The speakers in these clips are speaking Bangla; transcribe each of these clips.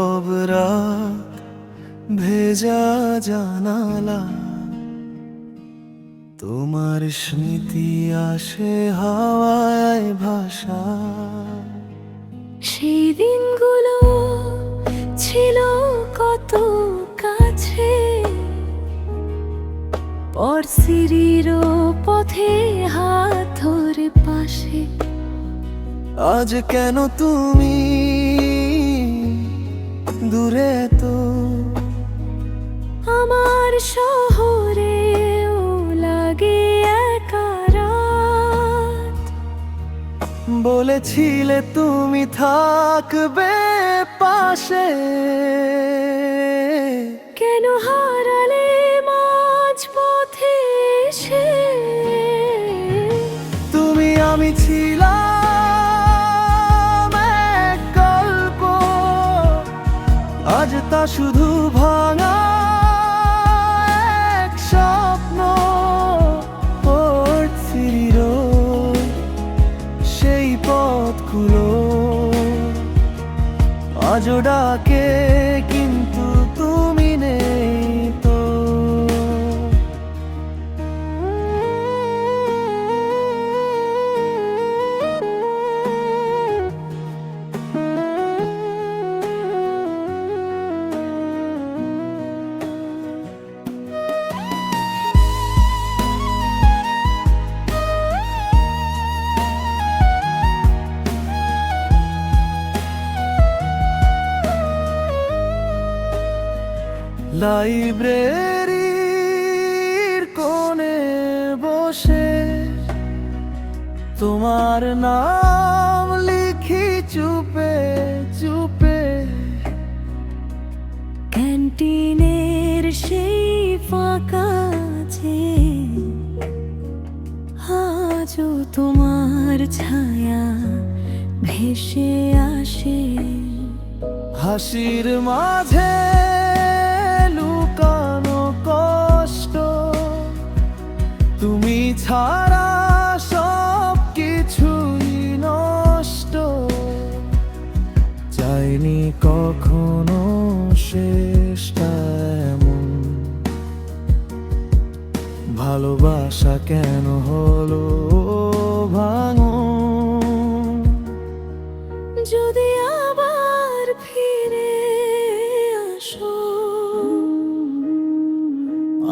নীরব রাত, ভেজা জানালা, তোমার স্মৃতি আসে হাওয়ায় ভাষা। সেই দিনগুলো ছিল কত কাছে, পরশিরির পথে হাত ধরে পাশে। আজ কেন তুমি দূরে তো, আমার শহরেও লাগে একা রাত। বলেছিলে তুমি থাকবে পাশে, কেন হারালে মাঝ পথে এসে? তুমি আমি ছিলাম এক গল্প, আজ তা শুধু ভাঙা এক স্বপ্ন। পড়ছির সেই পথগুলো আজও ডাকে, কিন্তু তুমি নেই তো। লাইব্রেরির কোণে বসে তোমার নাম লিখি চুপে চুপে। ক্যান্টিনের সেই ফাঁকা যে আজও তোমার ছায়া ভেসে আসে। হাসির মাঝে লুকানো কষ্ট, তুমি ছাড়া সব কিছুই নষ্ট। চাইনি কখনো শেষটা এমন, ভালোবাসা কেন হলো ভাঙন। যদি আবার ফিরে আসো,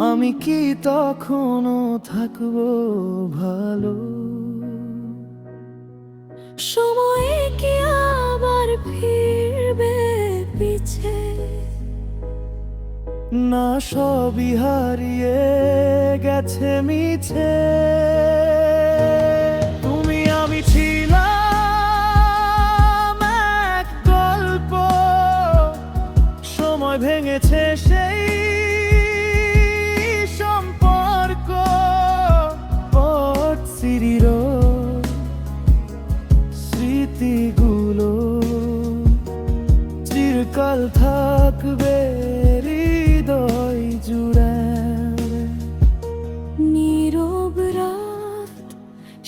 আমি কি তখনও থাকবো ভালো? সময়ে কি আবার ফিরবে পিছে? না, সবই হারিয়ে গেছে মিছে। তুমি আমি ছিলাম এক গল্প, সময় ভেঙেছে সেই সম্পর্ক। পথশিরির স্মৃতিগুলো চিরকাল থাকবে হৃদয় জুড়ে। নীরব রাত,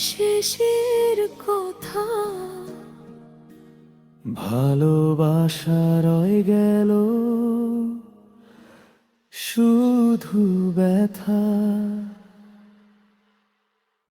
শেষের কথা, ভালোবাসা রয়ে গেল শুধু ব্যথা।